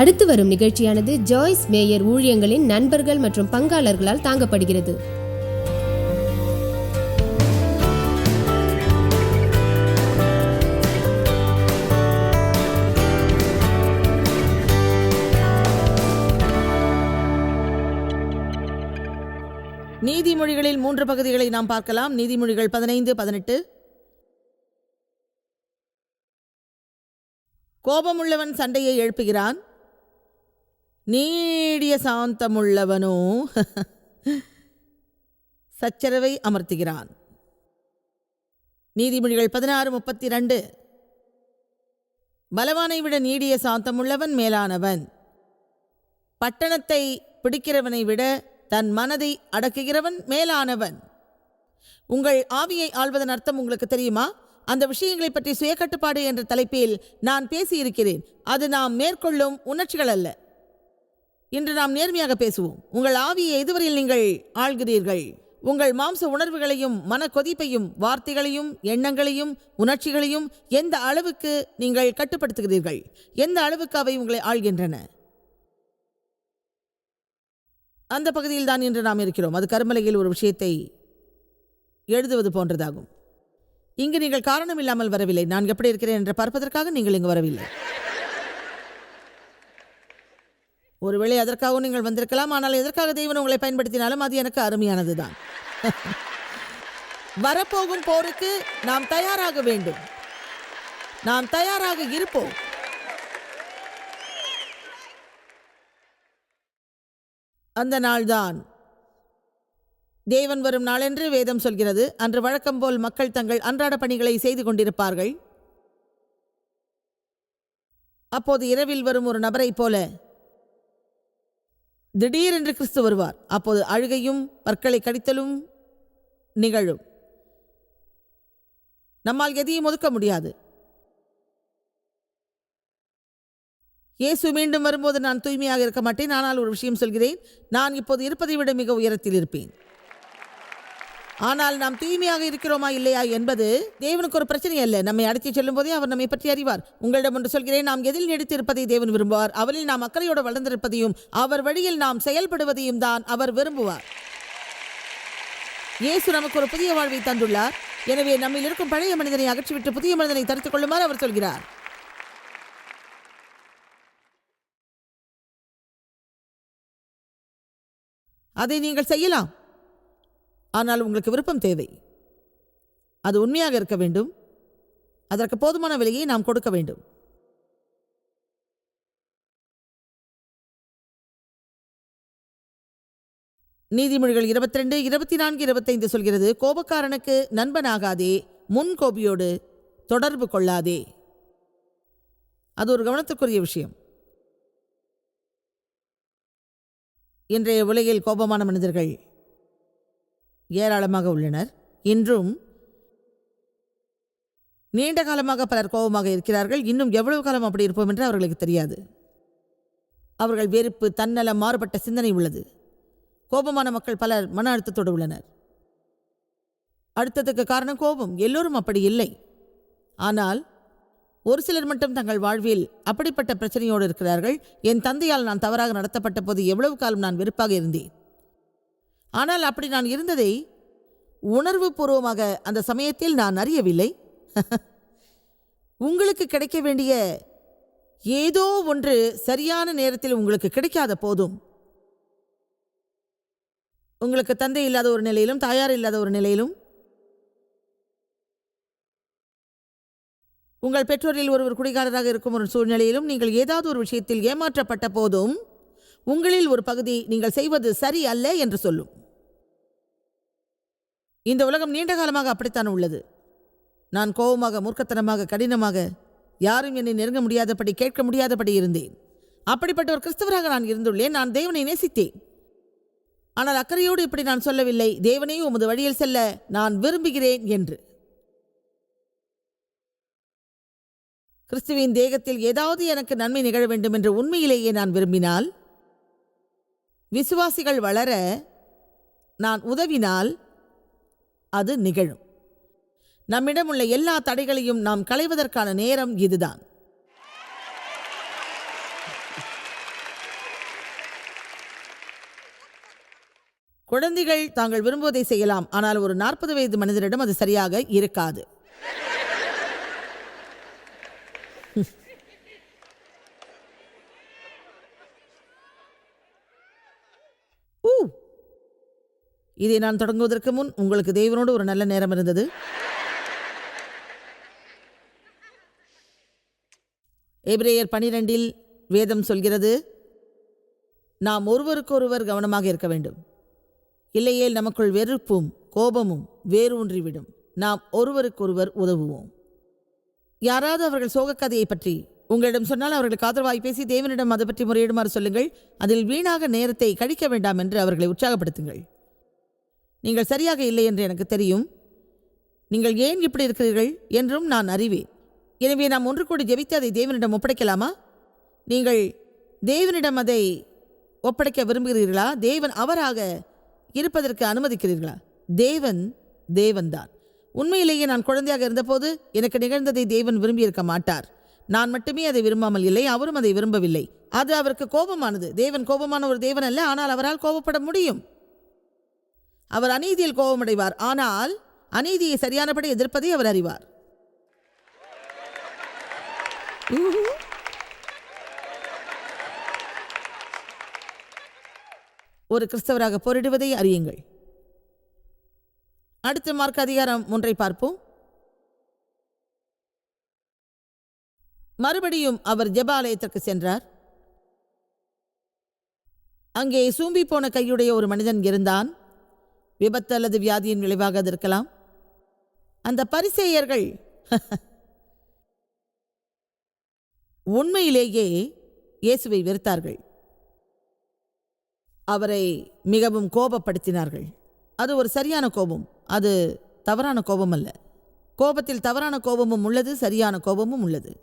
அடுத்து வரும் நிகழ்ச்சியானது ஜாய்ஸ் மேயர் ஊழியங்களின் நண்பர்கள் மற்றும் பங்காளர்களால் தாங்கப்படுகிறது. நீதிமொழிகளில் 3 பகுதிகளை நாம் பார்க்கலாம். நீதிமொழிகள் 15-18. கோபமுள்ளவன் சண்டையை எழுப்புகிறான், நீடிய சாந்தமுள்ளவனோ சச்சரவை அமர்த்துகிறான். நீதிமொழிகள் 16-32. பலவானை விட நீடிய சாந்தமுள்ளவன் மேலானவன், பட்டணத்தை பிடிக்கிறவனை விட தன் மனதை அடக்குகிறவன் மேலானவன். உங்கள் ஆவியை ஆள்வதன் அர்த்தம் உங்களுக்கு தெரியுமா? அந்த விஷயங்களை பற்றி சுய கட்டுப்பாடு என்ற தலைப்பில் நான் பேசியிருக்கிறேன். அது நாம் மேற்கொள்ளும் உணர்ச்சிகள் அல்ல. இன்று நாம் நேர்மையாக பேசுவோம். உங்கள் ஆவியை எதுவரையில் நீங்கள் ஆள்கிறீர்கள்? உங்கள் மாம்ச உணர்வுகளையும் மன கொதிப்பையும் வார்த்தைகளையும் எண்ணங்களையும் உணர்ச்சிகளையும் எந்த அளவுக்கு நீங்கள் கட்டுப்படுத்துகிறீர்கள்? எந்த அளவுக்கு அவை உங்களை ஆள்கின்றன? அந்த பகுதியில் தான் இன்று நாம் இருக்கிறோம். அது கருமலையில் ஒரு விஷயத்தை எழுதுவது போன்றதாகும். இங்கு நீங்கள் காரணம் இல்லாமல் வரவில்லை. நான் எப்படி இருக்கிறேன் என்று பார்ப்பதற்காக நீங்கள் இங்கு வரவில்லை. ஒருவேளை அதற்காகவும் நீங்கள் வந்திருக்கலாம். ஆனால் எதற்காக தேவன் உங்களை பயன்படுத்தினாலும் அது எனக்கு அருமையானதுதான். வரப்போகும் போருக்கு நாம் தயாராக வேண்டும். நாம் தயாராக இருப்போம். அந்த நாள்தான் தேவன் வரும் நாள் என்று வேதம் சொல்கிறது. அன்று வழக்கம் போல் மக்கள் தங்கள் அன்றாட பணிகளை செய்து கொண்டிருப்பார்கள். அப்போது இரவில் வரும் ஒரு நபரைப் போல திடீரென்று கிறிஸ்து வருவார். அப்போது அழுகையும் பற்களை கடித்தலும் நிகழும். நம்மால் எதையும் ஒதுக்க முடியாது. இயேசு மீண்டும் வரும்போது நான் தூய்மையாக இருக்க மாட்டேன். ஆனால் ஒரு விஷயம் சொல்கிறேன், நான் இப்போது இருப்பதை விட மிக உயரத்தில் இருப்பேன். ஆனால் நாம் தூய்மையாக இருக்கிறோமா இல்லையா என்பது தேவனுக்கு ஒரு பிரச்சனை அல்ல. நம்மை அடைத்து செல்லும் போதே அவர் நம்மை பற்றி அறிவார். உங்களிடம் ஒன்று சொல்கிறேன், நாம் எதில் நீடித்து இருப்பதை தேவன் விரும்புவார். அவரில் நாம் அக்கறையோடு வளர்ந்திருப்பதையும் அவர் வழியில் நாம் செயல்படுவதையும் தான் அவர் விரும்புவார். இயேசு நமக்கு ஒரு புதிய வாழ்வை தந்துள்ளார். எனவே நம்மில் இருக்கும் பழைய மனிதனை அகற்றிவிட்டு புதிய மனிதனை தரித்துக் கொள்ளுமாறு அவர் சொல்கிறார். அதை நீங்கள் செய்யலாம். ஆனால் உங்களுக்கு விருப்பம் தேவை. அது உண்மையாக இருக்க வேண்டும். அதற்கு போதுமான விலையை நாம் கொடுக்க வேண்டும். நீதிமொழிகள் 22, 24, 25 சொல்கிறது, கோபக்காரனுக்கு நண்பனாகாதே, முன் கோபியோடு தொடர்பு கொள்ளாதே. அது ஒரு கவனத்துக்குரிய விஷயம். இன்றைய உலகில் கோபமான மனிதர்கள் ஏராளமாக உள்ளனர். இன்றும் நீண்ட காலமாக பலர் கோபமாக இருக்கிறார்கள். இன்னும் எவ்வளவு காலம் அப்படி இருப்போம் என்று அவர்களுக்கு தெரியாது. அவர்கள் வெறுப்பு, தன்னலம், மாறுபட்ட சிந்தனை உள்ளது. கோபமான மக்கள் பலர் மன அழுத்தத்தோடு உள்ளனர். அழுத்தத்துக்கு காரணம் கோபம். எல்லோரும் அப்படி இல்லை. ஆனால் ஒரு சிலர் மட்டும் தங்கள் வாழ்வில் அப்படிப்பட்ட பிரச்சனையோடு இருக்கிறார்கள். என் தந்தையால் நான் தவறாக நடத்தப்பட்ட போது எவ்வளவு காலம் நான் வெறுப்பாக இருந்தேன். ஆனால் அப்படி நான் இருந்ததை உணர்வு பூர்வமாக அந்த சமயத்தில் நான் அறியவில்லை. உங்களுக்கு கிடைக்க வேண்டிய ஏதோ ஒன்று சரியான நேரத்தில் உங்களுக்கு கிடைக்காத போதும், உங்களுக்கு தந்தை இல்லாத ஒரு நிலையிலும் தாயார் இல்லாத ஒரு நிலையிலும், உங்கள் பெற்றோரில் ஒருவர் குடிகாரராக இருக்கும் ஒரு சூழ்நிலையிலும், நீங்கள் ஏதாவது ஒரு விஷயத்தில் ஏமாற்றப்பட்ட போதும் உங்களில் ஒரு பகுதி நீங்கள் செய்வது சரி அல்ல என்று சொல்லும். இந்த உலகம் நீண்ட காலமாக அப்படித்தான் உள்ளது. நான் கோபமாக, மூர்க்கத்தனமாக, கடினமாக, யாரும் என்னை நெருங்க முடியாதபடி, கேட்க முடியாதபடி இருந்தேன். அப்படிப்பட்ட ஒரு கிறிஸ்தவராக நான் இருந்துள்ளேன். நான் தேவனை நேசித்தேன். ஆனால் அக்கறையோடு இப்படி நான் சொல்லவில்லை, தேவனே உமது வழியில் செல்ல நான் விரும்புகிறேன் என்று. கிறிஸ்துவின் தேகத்தில் ஏதாவது எனக்கு நன்மை நிகழ வேண்டும் என்று உண்மையிலேயே நான் விரும்பினால், விசுவாசிகள் வளர நான் உதவினால் அது நிகழும். நம்மிடம் உள்ள எல்லா தடைகளையும் நாம் களைவதற்கான நேரம் இதுதான். குழந்தைகள் தாங்கள் விரும்புவதை செய்யலாம், ஆனால் ஒரு 40 வயது மனிதரிடம் அது சரியாக இருக்காது. இதை நான் தொடங்குவதற்கு முன் உங்களுக்கு தேவனோடு ஒரு நல்ல நேரம் இருந்தது. எபிரேயர் 12 வேதம் சொல்கிறது, நாம் ஒருவருக்கொருவர் கவனமாக இருக்க வேண்டும், இல்லையேல் நமக்குள் வெறுப்பும் கோபமும் வேரூன்றிவிடும். நாம் ஒருவருக்கொருவர் உதவுவோம். யாராவது அவர்கள் சோகக்கதையை பற்றி உங்களிடம் சொன்னால் அவர்களுக்கு ஆதரவாய் பேசி தேவனிடம் அதை பற்றி முறையிடுமாறு சொல்லுங்கள். அதில் வீணாக நேரத்தை கழிக்க வேண்டாம் என்று அவர்களை உற்சாகப்படுத்துங்கள். நீங்கள் சரியாக இல்லை என்று எனக்கு தெரியும், நீங்கள் ஏன் இப்படி இருக்கிறீர்கள் என்றும் நான் அறிவேன். எனவே நாம் ஒன்று கூடி ஜெபித்து அதை தேவனிடம் ஒப்படைக்கலாமா? நீங்கள் தேவனிடம் அதை ஒப்படைக்க விரும்புகிறீர்களா? தேவன் அவராக இருப்பதற்கு அனுமதிக்கிறீர்களா? தேவன்தான். உண்மையிலேயே நான் குழந்தையாக இருந்தபோது எனக்கு நிகழ்ந்ததை தேவன் விரும்பியிருக்க மாட்டார். நான் மட்டுமே அதை விரும்பாமல் இல்லை, அவரும் அதை விரும்பவில்லை. அது அவருக்கு கோபமானது. தேவன் கோபமான ஒரு தேவன் அல்ல, ஆனால் அவரால் கோபப்பட முடியும். அவர் அநீதியில் கோபமடைவார், ஆனால் அநீதியை சரியானபடி எதிர்ப்பதை அவர் அறிவார். ஒரு கிறிஸ்தவராக போரிடுவதை அறியுங்கள். அடுத்த மார்க் அதிகாரம் 3 பார்ப்போம். மறுபடியும் அவர் ஜெப ஆலயத்திற்கு சென்றார். அங்கே சூம்பி போன கையுடைய ஒரு மனிதன் இருந்தான். விபத்து அல்லது வியாதியின் விளைவாக அது இருக்கலாம். அந்த பரிசேயர்கள் உண்மையிலேயே இயேசுவை வெறுத்தார்கள். அவரை மிகவும் கோபப்படுத்தினார்கள். அது ஒரு சரியான கோபம், அது தவறான கோபம் அல்ல. கோபத்தில் தவறான கோபமும் உள்ளது, சரியான கோபமும் உள்ளது.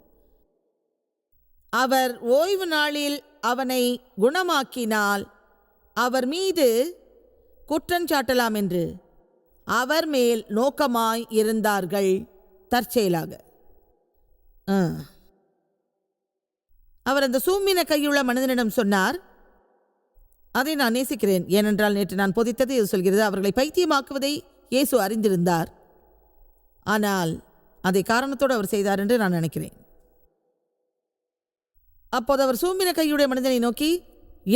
அவர் ஓய்வு நாளில் அவனை குணமாக்கினால் அவர் மீது குற்றஞ்சாட்டலாம் என்று அவர் மேல் நோக்கமாய் இருந்தார்கள். தற்செயலாக அவர் அந்த சூம்பின கையுள்ள மனிதனிடம் சொன்னார், அதை நான் நேசிக்கிறேன், ஏனென்றால் நேற்று நான் போதித்தது இது சொல்கிறது. அவர்களை பைத்தியமாக்குவதை இயேசு அறிந்திருந்தார், ஆனால் அதை காரணத்தோடு அவர் செய்தார் என்று நான் நினைக்கிறேன். அப்போது அவர் சூம்பின கையுடைய மனிதனை நோக்கி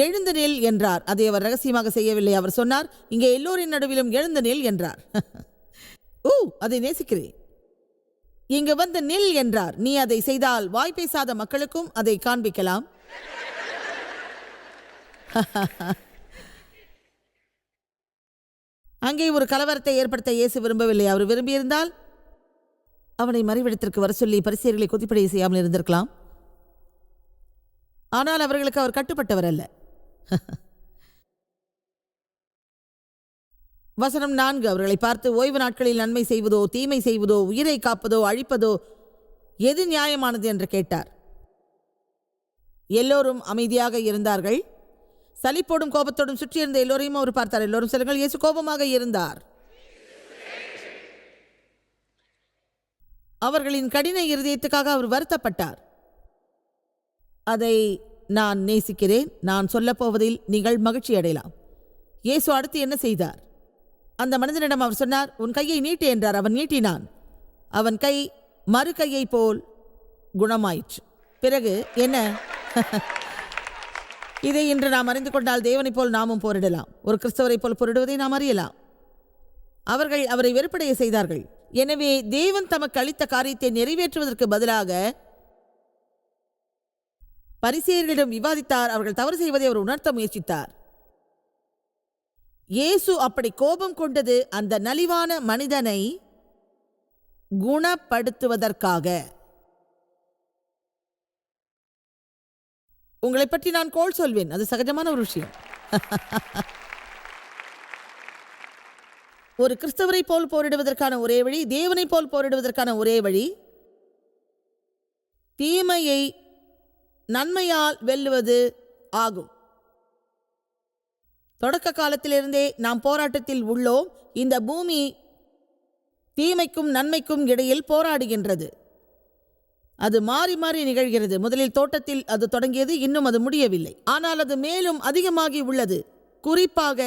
எழுந்து நில் என்றார். அதை அவர் ரகசியமாக செய்யவில்லை. அவர் சொன்னார், இங்கே எல்லோரின் நடுவிலும் எழுந்து நில் என்றார். அதை நேசிக்கிறேன். இங்கு வந்து நில் என்றார். நீ அதை செய்தால் வாய் பேசாத மக்களுக்கும் அதை காண்பிக்கலாம். அங்கே ஒரு கலவரத்தை ஏற்படுத்த இயேசு விரும்பவில்லை. அவர் விரும்பியிருந்தால் அவனை மறைவிடத்திற்கு வர சொல்லி பரிசேயர்களை கொதிப்படைய செய்யாமல் இருந்திருக்கலாம். ஆனால் அவர்களுக்கு அவர் கட்டுப்பட்டவர் அல்ல. வசனம் 4 அவர்களை பார்த்து, ஓய்வு நாட்களில் நன்மை செய்வதோ தீமை செய்வதோ உயிரை காப்பதோ அழிப்பதோ எது நியாயமானது என்று கேட்டார். எல்லோரும் அமைதியாக இருந்தார்கள். சலிப்போடும் கோபத்தோடும் சுற்றியிருந்த எல்லோரையும் அவர் பார்த்தார். எல்லோரும் சொல்லுங்கள், இயேசு கோபமாக இருந்தார். அவர்களின் கடின இருதயத்துக்காக அவர் வருத்தப்பட்டார். அதை நான் நேசிக்கிறேன். நான் சொல்லப்போவதில் நீங்கள் மகிழ்ச்சி அடையலாம். இயேசு அடுத்து என்ன செய்தார்? அந்த மனிதனிடம் அவர் சொன்னார், உன் கையை நீட்டு என்றார். அவன் நீட்டினான். அவன் கை மறு கையை போல் குணமாயிற்று. பிறகு என்ன? இதை இன்று நாம் அறிந்து கொண்டால் தேவனைப் போல் நாமும் போரிடலாம். ஒரு கிறிஸ்தவரை போல் போரிடுவதை நாம் அறியலாம். அவர்கள் அவரை வெறுப்படைய செய்தார்கள். எனவே தேவன் தமக்கு அளித்த காரியத்தை நிறைவேற்றுவதற்கு பதிலாக பரிசேயர்களிடம் விவாதித்தார். அவர்கள் தவறு செய்வதை அவர் உணர்த்த முயற்சித்தார். இயேசு அப்படி கோபம் கொண்டது அந்த நலிவான மனிதனை குணப்படுத்துவதற்காக. உங்களை பற்றி நான் கோள் சொல்வேன், அது சகஜமான ஒரு விஷயம். ஒரு கிறிஸ்தவரை போல் போரிடுவதற்கான ஒரே வழி, தேவனை போல் போரிடுவதற்கான ஒரே வழி, தீமையை நன்மையால் வெல்லுவது ஆகும். தொடக்க காலத்திலிருந்தே நாம் போராட்டத்தில் உள்ளோம். இந்த பூமி தீமைக்கும் நன்மைக்கும் இடையில் போராடுகின்றது. அது மாறி மாறி நிகழ்கிறது. முதலில் தோட்டத்தில் அது தொடங்கியது, இன்னும் அது முடியவில்லை. ஆனால் அது மேலும் அதிகமாகி உள்ளது. குறிப்பாக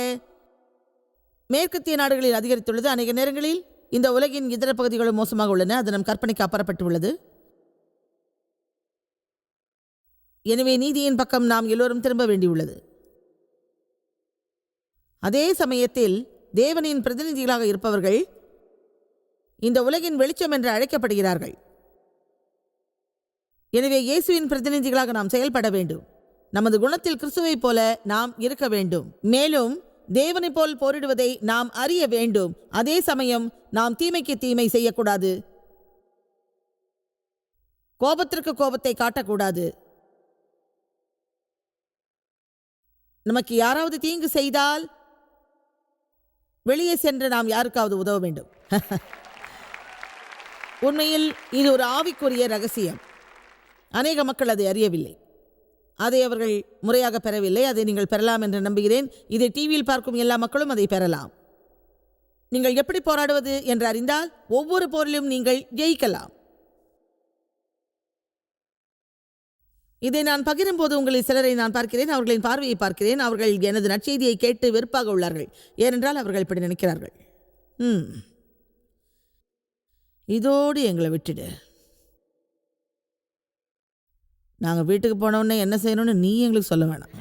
மேற்கத்திய நாடுகளில் அதிகரித்துள்ளது. அநேக நேரங்களில் இந்த உலகின் இதர பகுதிகளும் மோசமாக உள்ளன. அது நம் கற்பனைக்கு அப்பாற்பட்டுள்ளது. எனவே நீதியின் பக்கம் நாம் எல்லோரும் திரும்ப வேண்டியுள்ளது. அதே சமயத்தில் தேவனின் பிரதிநிதிகளாக இருப்பவர்கள் இந்த உலகின் வெளிச்சம் என்று அழைக்கப்படுகிறார்கள். எனவே இயேசுவின் பிரதிநிதிகளாக நாம் செயல்பட வேண்டும். நமது குணத்தில் கிறிஸ்துவைப் போல நாம் இருக்க வேண்டும். மேலும் தேவனைப் போல் போரிடுவதை நாம் அறிய வேண்டும். அதே சமயம் நாம் தீமைக்கு தீமை செய்யக்கூடாது. கோபத்திற்கு கோபத்தை காட்டக்கூடாது. நமக்கு யாராவது தீங்கு செய்தால் வெளியே சென்று நாம் யாருக்காவது உதவ வேண்டும். உண்மையில் இது ஒரு ஆவிக்குரிய ரகசியம். அநேக மக்கள் அதை அறியவில்லை. அதை அவர்கள் முறையாக பெறவில்லை. அதை நீங்கள் பெறலாம் என்று நம்புகிறேன். இதை டிவியில் பார்க்கும் எல்லா மக்களும் அதை பெறலாம். நீங்கள் எப்படி போராடுவது என்று அறிந்தால் ஒவ்வொரு போரிலும் நீங்கள் ஜெயிக்கலாம். இதை நான் பகிரும்போது உங்களில் சிலரை நான் பார்க்கிறேன். அவர்களின் பார்வையை பார்க்கிறேன். அவர்கள் எனது நற்செய்தியை கேட்டு வெறுப்பாக உள்ளார்கள். ஏனென்றால் அவர்கள் இப்படி நினைக்கிறார்கள், இதோடு எங்களை விட்டுடு, நாங்கள் வீட்டுக்கு போனோடனே என்ன செய்யணும்னு நீ எங்களுக்கு சொல்ல வேணாம்.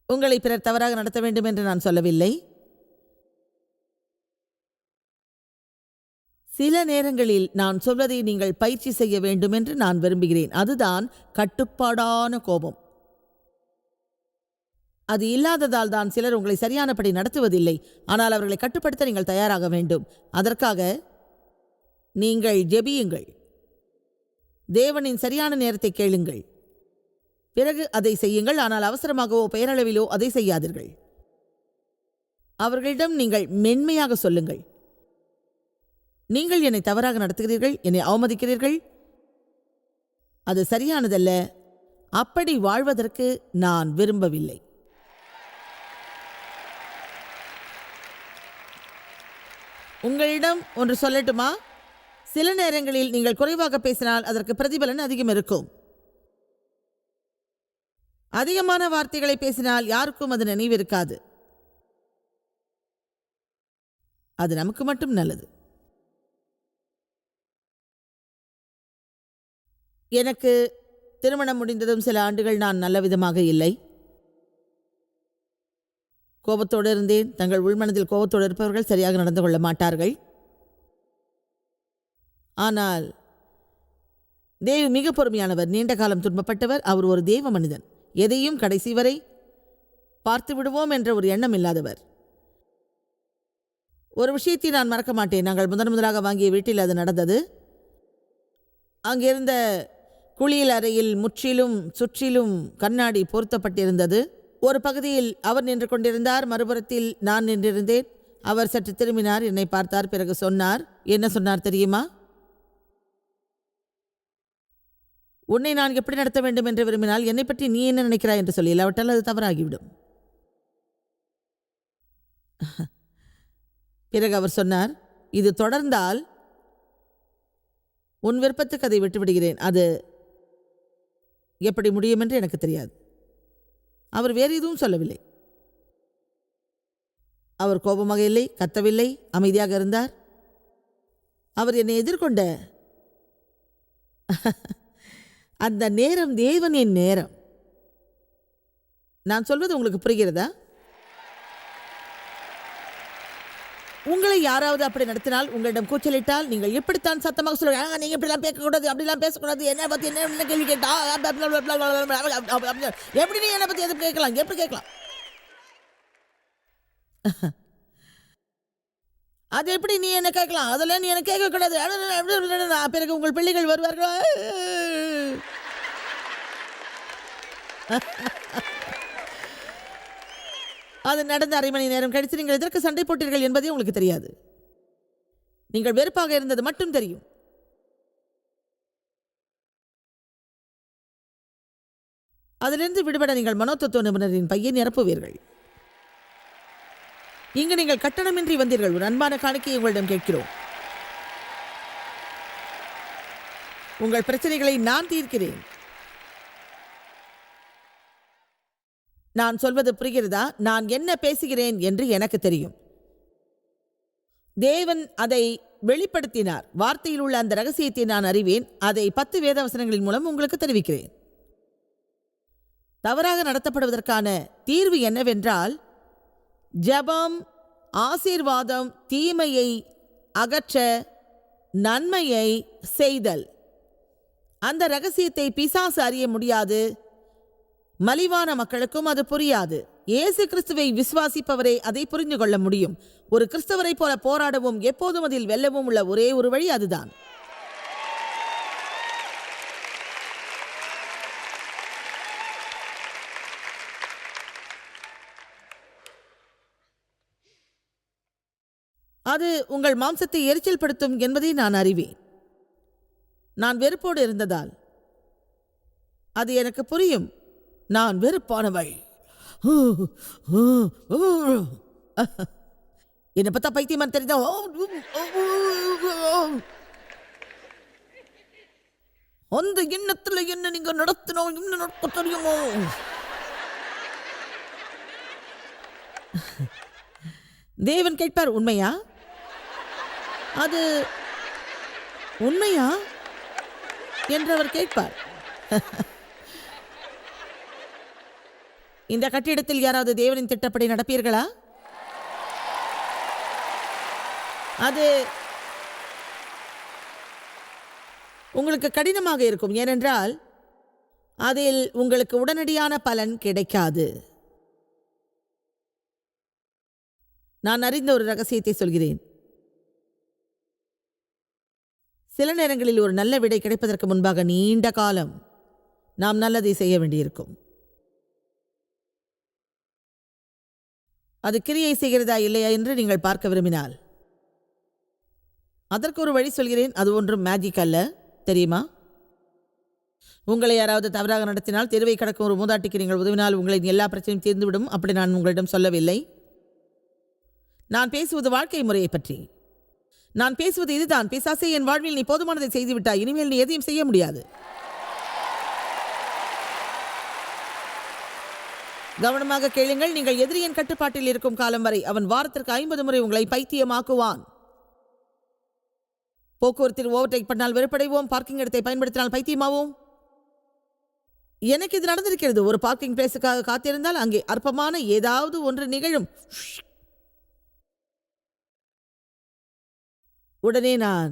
உங்களை பிறர் தவறாக நடத்த வேண்டும் என்று நான் சொல்லவில்லை. சில நேரங்களில் நான் சொல்வதை நீங்கள் பயிற்சி செய்ய வேண்டும் என்று நான் விரும்புகிறேன். அதுதான் கட்டுப்பாடான கோபம். அது இல்லாததால் தான் சிலர் உங்களை சரியானபடி நடத்துவதில்லை. ஆனால் அவர்களை கட்டுப்படுத்த நீங்கள் தயாராக வேண்டும். அதற்காக நீங்கள் ஜெபியுங்கள். தேவனின் சரியான நேரத்தை கேளுங்கள். பிறகு அதை செய்யுங்கள். ஆனால் அவசரமாகவோ பெயரளவிலோ அதை செய்யாதீர்கள். அவர்களிடம் நீங்கள் மென்மையாக சொல்லுங்கள், நீங்கள் என்னை தவறாக நடத்துகிறீர்கள், என்னை அவமதிக்கிறீர்கள், அது சரியானதல்ல, அப்படி வாழ்வதற்கு நான் விரும்பவில்லை. உங்களிடம் ஒன்று சொல்லட்டுமா? சில நேரங்களில் நீங்கள் குறைவாக பேசினால் அதற்கு பிரதிபலன் அதிகம் இருக்கும். அதிகமான வார்த்தைகளை பேசினால் யாருக்கும் அது நினைவிருக்காது. அது நமக்கு மட்டும் நல்லது. எனக்கு திருமணம் முடிந்ததும் சில ஆண்டுகள் நான் நல்ல விதமாக இல்லை. கோபத்தோடு இருந்தேன். தங்கள் உள்மனதில் கோபத்தோடு இருப்பவர்கள் சரியாக நடந்து கொள்ள மாட்டார்கள். ஆனால் தேவ் மிக பொறுமையானவர், நீண்ட காலம் துன்பப்பட்டவர். அவர் ஒரு தேவ மனிதன். எதையும் கடைசி வரை பார்த்து விடுவோம் என்ற ஒரு எண்ணம் இல்லாதவர். ஒரு விஷயத்தை நான் மறக்க மாட்டேன். நாங்கள் முதலாக வாங்கிய வீட்டில் அது நடந்தது. அங்கிருந்த குளியல் அறையில் சுற்றிலும் கண்ணாடி பொருத்தப்பட்டிருந்தது. ஒரு பகுதியில் அவர் நின்று கொண்டிருந்தார், மறுபுறத்தில் நான் நின்றிருந்தேன். அவர் சற்று திரும்பினார், என்னை பார்த்தார், பிறகு சொன்னார். என்ன சொன்னார் தெரியுமா? உன்னை நான் எப்படி நடத்த வேண்டும் என்று விரும்பினால் என்னை பற்றி நீ என்ன நினைக்கிறாய் என்று சொல்லி, இல்லாவிட்டால் அது தவறாகிவிடும். பிறகு அவர் சொன்னார், இது தொடர்ந்தால் உன் விருப்பத்துக்கு அதை விட்டுவிடுகிறேன். அது எப்படி முடியும் என்று எனக்கு தெரியாது. அவர் வேறு எதுவும் சொல்லவில்லை. அவர் கோபமாக இல்லை, கத்தவில்லை, அமைதியாக இருந்தார். அவர் என்னை எதிர்கொண்ட அந்த நேரம் தேவனின் நேரம். நான் சொல்வது உங்களுக்கு புரிகிறதா? உங்களை யாராவது அப்படி நடத்தினால், உங்களிடம் கூச்சலிட்டால், நீங்கள் எப்படித்தான் சத்தமாக சொல்லுங்க, நீங்க இப்படிலாம் பேசக்கூடாது, அப்படிலாம் பேசக்கூடாது, என்ன பத்தி என்ன கேள்வி கேட்டா, எப்படி நீ என்னை பத்தி எது கேட்கலாம், எப்படி கேட்கலாம்? அது எப்படி நீ என்ன கேட்கலாம், அதெல்லாம் நீ என்ன கேட்க கூடாது. பிறகு உங்கள் பிள்ளைகள் வருவார்களா? அது நடந்த அரை மணி நேரம் கழித்து நீங்கள் எதற்கு சண்டை போட்டீர்கள் என்பதே உங்களுக்கு தெரியாது. நீங்கள் வெறுப்பாக இருந்தது மட்டும் தெரியும். அதிலிருந்து விடுபட நீங்கள் மனோதத்துவ நிபுணரின் பையை நிரப்புவீர்கள். இங்கு நீங்கள் கட்டணமின்றி வந்தீர்கள். ஒரு அன்பான காணிக்கையை உங்களிடம் கேட்கிறோம். உங்கள் பிரச்சனைகளை நான் தீர்க்கிறேன். நான் சொல்வது புரிகிறதா? நான் என்ன பேசுகிறேன் என்று எனக்கு தெரியும். தேவன் அதை வெளிப்படுத்தினார். வார்த்தையில் உள்ள அந்த ரகசியத்தை நான் அறிவேன். அதை 10 வேதவசனங்களின் மூலம் உங்களுக்கு தெரிவிக்கிறேன். தவறாக நடத்தப்படுவதற்கான தீர்வு என்னவென்றால், ஜெபம், ஆசீர்வாதம், தீமையை அகற்ற நன்மையை செய்தல். அந்த ரகசியத்தை பிசாசு அறிய முடியாது. மலிவான மக்களுக்கும் அது புரியாது. இயேசு கிறிஸ்துவை விசுவாசிப்பவரே அதை புரிந்து கொள்ள முடியும். ஒரு கிறிஸ்தவரை போல போராடவும் எப்போதும் அதில் வெல்லவும் உள்ள ஒரே ஒரு வழி அதுதான். அது உங்கள் மாம்சத்தை எரிச்சல் படுத்தும் என்பதை நான் அறிவேன். நான் வெறுப்போடு இருந்ததால் அது எனக்கு புரியும். நான் வெறுப்பானவள். என்னை பார்த்தா பைத்தியமா தெரிஞ்சா அந்த எண்ணத்துல என்ன நீங்க நடத்தினோம், என்ன நடக்க தெரியுமோ? தேவன் கேட்பார், உண்மையா? அது உண்மையா என்று அவர் கேட்பார். இந்த கட்டிடத்தில் யாராவது தேவனின் திட்டப்படி நடப்பீர்களா? அது உங்களுக்கு கடினமாக இருக்கும். ஏனென்றால் அதில் உங்களுக்கு உடனடியான பலன் கிடைக்காது. நான் அறிந்த ஒரு ரகசியத்தை சொல்கிறேன். சில நேரங்களில் ஒரு நல்ல விடை கிடைப்பதற்கு முன்பாக நீண்ட காலம் நாம் நல்லதை செய்ய வேண்டியிருக்கும். அது கிரியை செய்கிறதா இல்லையா என்று நீங்கள் பார்க்க விரும்பினால் அதற்கு ஒரு வழி சொல்கிறேன். அது ஒன்றும் மேஜிக் அல்ல, தெரியுமா? உங்களை யாராவது தவறாக நடத்தினால் தெருவை கடக்கும் ஒரு மூதாட்டிக்கு நீங்கள் உதவினால் உங்களின் எல்லா பிரச்சனையும் தீர்ந்துவிடும். அப்படி நான் உங்களிடம் சொல்லவில்லை. நான் பேசுவது வாழ்க்கை முறையை பற்றி. நான் பேசுவது இதுதான். பிசாசே, என் வாழ்வில் நீ போதுமானதை செய்துவிட்டாய், இனிமேல் நீ எதையும் செய்ய முடியாது. கவனமாக கேளுங்கள். நீங்கள் எதிரியின் கட்டுப்பாட்டில் இருக்கும் காலம் வரை அவன் வாரத்திற்கு 50 முறை உங்களை பைத்தியமாக்குவான். போக்குவரத்தில் ஓவர்டேக் பண்ணால் வெறுப்படைவோம். பார்க்கிங் இடத்தை பயன்படுத்தினால் பைத்தியமாவோம். எனக்கு இது நடந்திருக்கிறது. ஒரு பார்க்கிங் பிளேஸுக்காக காத்திருந்தால் அங்கே அற்பமான ஏதாவது ஒன்று நிகழும். உடனே நான்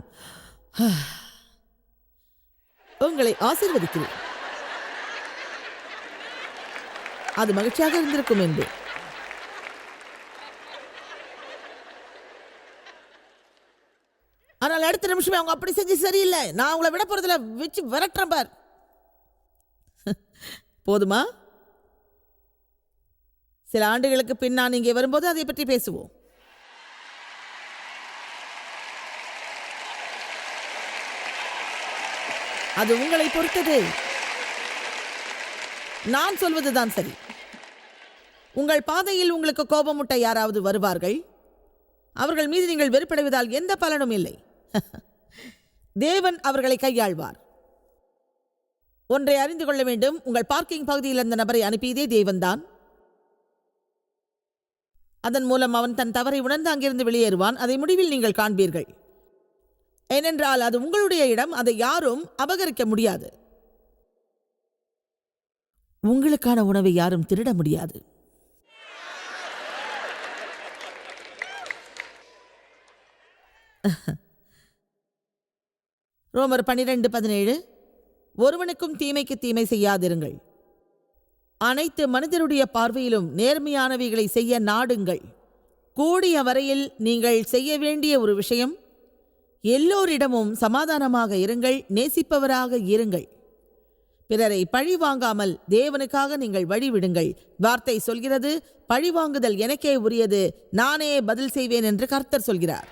உங்களை ஆசீர்வதிக்கிறேன், அது மகிழ்ச்சியாக இருந்திருக்கும் என்று. ஆனால் அடுத்த நிமிஷமே அவங்க அப்படி செஞ்சு சரியில்லை, நான் உங்களை விட போறதுல வச்சு விரட்டுறேன் பார். போதுமா? சில ஆண்டுகளுக்கு பின் நான் இங்கே வரும்போது அதை பற்றி பேசுவோம். அது உங்களை பொறுத்தது. நான் சொல்வதுதான் சரி. உங்கள் பாதையில் உங்களுக்கு கோபமுட்ட யாராவது வருவார்கள். அவர்கள் மீது நீங்கள் வெறுப்படைவதால் எந்த பலனும் இல்லை. தேவன் அவர்களை கையாள்வார். ஒன்றை அறிந்து கொள்ள வேண்டும், உங்கள் பார்க்கிங் பகுதியில் அந்த நபரை அனுப்பியதே தேவன்தான். அதன் மூலம் அவன் தன் தவறை உணர்ந்து அங்கிருந்து வெளியேறுவான். அதை முடிவில் நீங்கள் காண்பீர்கள். ஏனென்றால் அது உங்களுடைய இடம், அதை யாரும் அபகரிக்க முடியாது. உங்களுக்கான உணவை யாரும் திருட முடியாது. ரோமர் 12:17 ஒருவனுக்கும் தீமைக்கு தீமை செய்யாதிருங்கள், அனைத்து மனிதருடைய பார்வையிலும் நேர்மையானவைகளை செய்ய நாடுங்கள். கூடிய வரையில் நீங்கள் செய்ய வேண்டிய ஒரு விஷயம், எல்லோரிடமும் சமாதானமாக இருங்கள், நேசிப்பவராக இருங்கள். பிறரை பழி வாங்காமல் தேவனுக்காக நீங்கள் வழிவிடுங்கள். வார்த்தை சொல்கிறது, பழிவாங்குதல் எனக்கே உரியது, நானே பதில் செய்வேன் என்று கர்த்தர் சொல்கிறார்.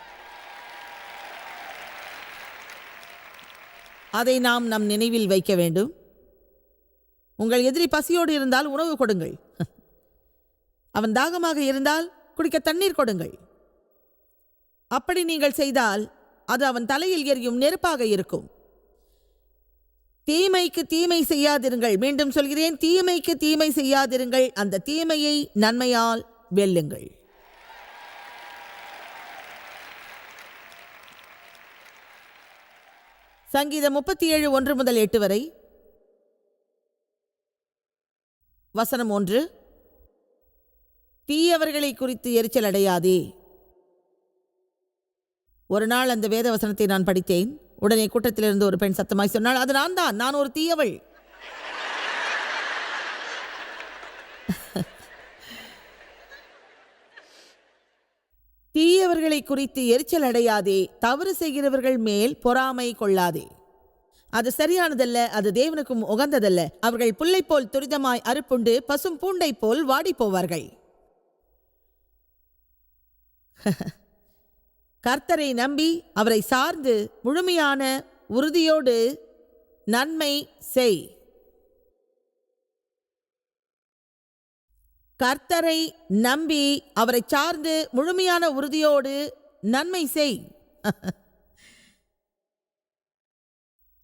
அதை நாம் நம் நினைவில் வைக்க வேண்டும். உங்கள் எதிரி பசியோடு இருந்தால் உணவு கொடுங்கள். அவன் தாகமாக இருந்தால் குடிக்க தண்ணீர் கொடுங்கள். அப்படி நீங்கள் செய்தால் அது அவன் தலையில் எரியும் நெருப்பாக இருக்கும். தீமைக்கு தீமை செய்யாதிருங்கள். மீண்டும் சொல்கிறேன், தீமைக்கு தீமை செய்யாதிருங்கள். அந்த தீமையை நன்மையால் வெல்லுங்கள். சங்கீதம் 37 1 முதல் 8 வரை. வசனம் 1. தீயவர்களை குறித்து எரிச்சல் அடையாதே. ஒரு நாள் அந்த வேத வசனத்தை நான் படித்தேன். உடனே கூட்டத்திலிருந்து ஒரு பெண் சத்தமாய் சொன்னாள், அது நான் ஒரு தீயவள். தீயவர்களை குறித்து எரிச்சல் அடையாதே, தவறு செய்கிறவர்கள் மேல் பொறாமை கொள்ளாதே. அது சரியானதல்ல, அது தேவனுக்கும் உகந்ததல்ல. அவர்கள் புல்லை போல் துரிதமாய் அறுப்புண்டு பசும் பூண்டை போல் வாடி போவார்கள். கர்த்தரை நம்பி அவரை சார்ந்து முழுமையான உறுதியோடு நன்மை செய். கர்த்தரை நம்பி அவரை சார்ந்து முழுமையான உறுதியோடு நன்மை செய்.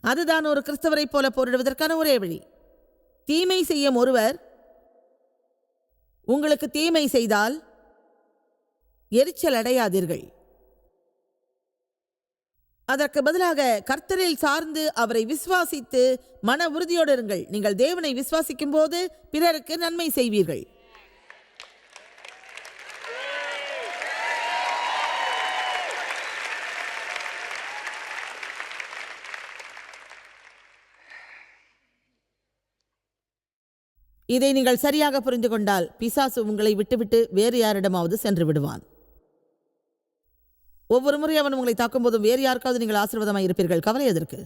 அதுதான் ஒரு கிறிஸ்தவரை போல போரிடுவதற்கான ஒரே வழி. தீமை செய்யும் ஒருவர் உங்களுக்கு தீமை செய்தால் எரிச்சல் அடையாதீர்கள். அதற்கு பதிலாக கர்த்தரில் சார்ந்து அவரை விசுவாசித்து மன உறுதியோடு இருங்கள். நீங்கள் தேவனை விசுவாசிக்கும் போது பிறருக்கு நன்மை செய்வீர்கள். இதை நீங்கள் சரியாக புரிந்து கொண்டால் பிசாசு உங்களை விட்டுவிட்டு வேறு யாரிடமாவது சென்று விடுவான். ஒவ்வொரு முறை அவன் உங்களை தாக்கும் போதும் வேறு யாருக்காவது நீங்கள் ஆசீர்வாதமாய் இருப்பீர்கள். கவலை எதற்கு?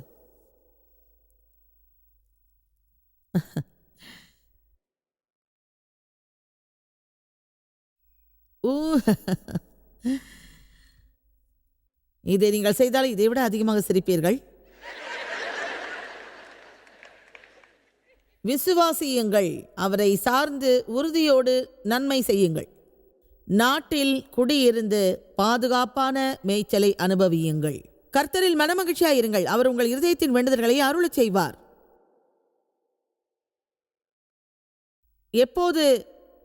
இதை நீங்கள் செய்தால் இதை விட அதிகமாக சிரிப்பீர்கள். விசுவாசியுங்கள், அவரை சார்ந்து உறுதியோடு நன்மை செய்யுங்கள். நாட்டில் குடியிருந்து பாதுகாப்பான மேய்ச்சலை அனுபவியுங்கள். கர்த்தரில் மனமகிழ்ச்சியாயிருங்கள். அவர் உங்கள் இருதயத்தின் வேண்டுதல்களை அருளச் செய்வார். எப்போது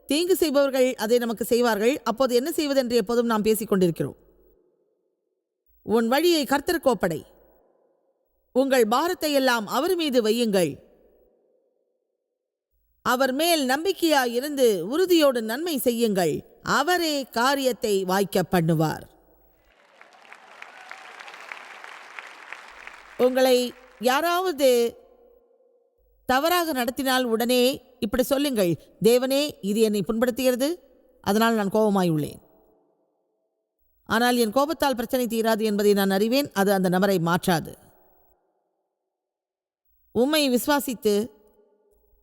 தீங்கு செய்பவர்கள் அதை நமக்கு செய்வார்கள், அப்போது என்ன செய்வதென்று எப்போதும் நாம் பேசிக் கொண்டிருக்கிறோம். உன் வழியை கர்த்தருக்கு ஒப்படை, உங்கள் பாரத்தை எல்லாம் அவர் மீது வையுங்கள். அவர் மேல் நம்பிக்கையாயிருந்து உறுதியோடு நன்மை செய்யுங்கள். அவரே காரியத்தை வாய்க்க பண்ணுவார். உங்களை யாராவது தவறாக நடத்தினால் உடனே இப்படி சொல்லுங்கள், தேவனே, இது என்னை புண்படுத்துகிறது, அதனால் நான் கோபமாய் உள்ளேன். ஆனால் என் கோபத்தால் பிரச்சனை தீராது என்பதை நான் அறிவேன். அது அந்த நபரை மாற்றாது. உம்மை விசுவாசித்து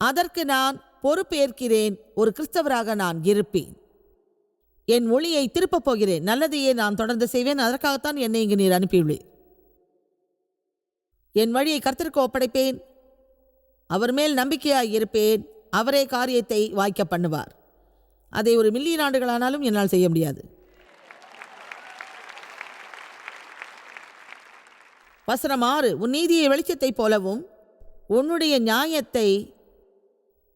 அதற்கு நான் பொறுப்பேற்கிறேன். ஒரு கிறிஸ்தவராக நான் இருப்பேன். என் ஒளியை திருப்பப் போகிறேன். நல்லதையே நான் தொடர்ந்து செய்வேன். அதற்காகத்தான் என்னை இங்கு நீர் அனுப்பியுள்ளேன். என் வழியை கர்த்தருக்கு ஒப்படைப்பேன். அவர் மேல் நம்பிக்கையாய் இருப்பேன். அவரே காரியத்தை வாய்க்க பண்ணுவார். அதை ஒரு மில்லியன் ஆண்டுகளானாலும் என்னால் செய்ய முடியாது. வசனம் 6. உன் நீதியை வெளிச்சத்தைப் போலவும் உன்னுடைய நியாயத்தை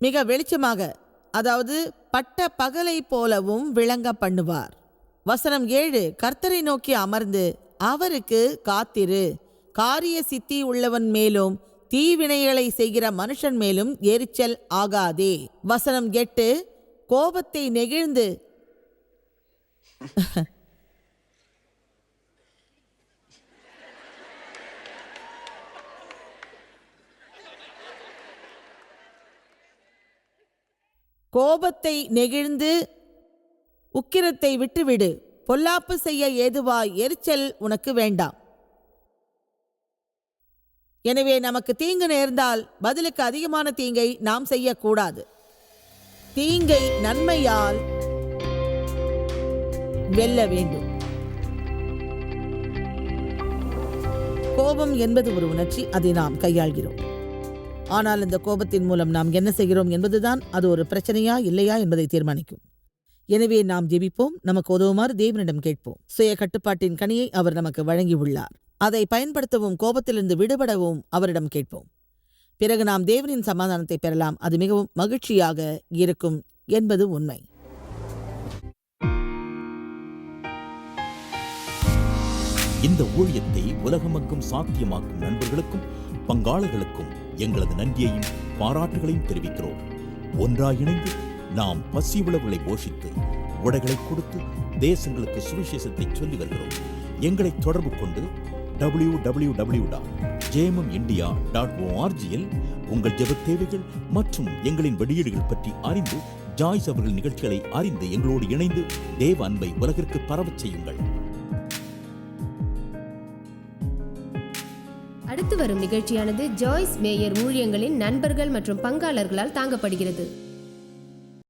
மிக வெளிச்சமாக, அதாவது பட்ட பகலை போலவும் விளங்க பண்ணுவார். வசனம் 7. கர்த்தரை நோக்கி அமர்ந்து அவருக்கு காத்திரு. காரிய சித்தி உள்ளவன் மேலும் தீவினைகளை செய்கிற மனுஷன் மேலும் எரிச்சல் ஆகாதே. வசனம் 8. கோபத்தை நெகிழ்ந்து கோபத்தை நெகிழ்ந்து உக்கிரத்தை விட்டுவிடு. பொல்லாப்பு செய்ய ஏதுவாய் எரிச்சல் உனக்கு வேண்டாம். எனவே நமக்கு தீங்கு நேர்ந்தால் பதிலுக்கு அதிகமான தீங்கை நாம் செய்யக்கூடாது. தீங்கை நன்மையால் வெல்ல வேண்டும். கோபம் என்பது ஒரு உணர்ச்சி, அதை நாம் கையாள்கிறோம். ஆனால் இந்த கோபத்தின் மூலம் நாம் என்ன செய்கிறோம் என்பதுதான் அது ஒரு பிரச்சனையா இல்லையா என்பதை தீர்மானிக்கும். எனவே நாம் ஜெபிப்போம். நமக்கு உதவுமாறு தேவனிடம் கேட்போம். சுய கட்டுப்பாட்டின் கனியை அவர் நமக்கு வழங்கியுள்ளார். அதை பயன்படுத்தவும் கோபத்திலிருந்து விடுபடவும் அவரிடம் கேட்போம். பிறகு நாம் தேவனின் சமாதானத்தை பெறலாம். அது மிகவும் மகிழ்ச்சியாக இருக்கும் என்பது உண்மை. இந்த ஊழியத்தை உலகமெங்கும் சாத்தியமாக்கும் நண்பர்களுக்கும் பங்காளர்களுக்கும் எங்களது நன்றியையும் பாராட்டுகளையும் தெரிவிக்கிறோம். ஒன்றாய் இணைந்து நாம் பசி உழவுகளை போஷித்து உடைகளை கொடுத்து தேசங்களுக்கு சுவிசேஷத்தை சொல்லி வருகிறோம். எங்களை தொடர்பு கொண்டு www.jmumindia.org உங்கள் ஜெப தேவைகள் மற்றும் எங்களின் வெளியீடுகள் பற்றி அறிந்து ஜாய்ஸ் அவர்கள் நிகழ்ச்சிகளை அறிந்து எங்களோடு இணைந்து தேவ அன்பை உலகிற்கு பரவச் செய்யுங்கள். அடுத்து வரும் நிகழ்ச்சியானது ஜாய்ஸ் மேயர் ஊழியங்களின் நண்பர்கள் மற்றும் பங்காளர்களால் தாங்கப்படுகிறது.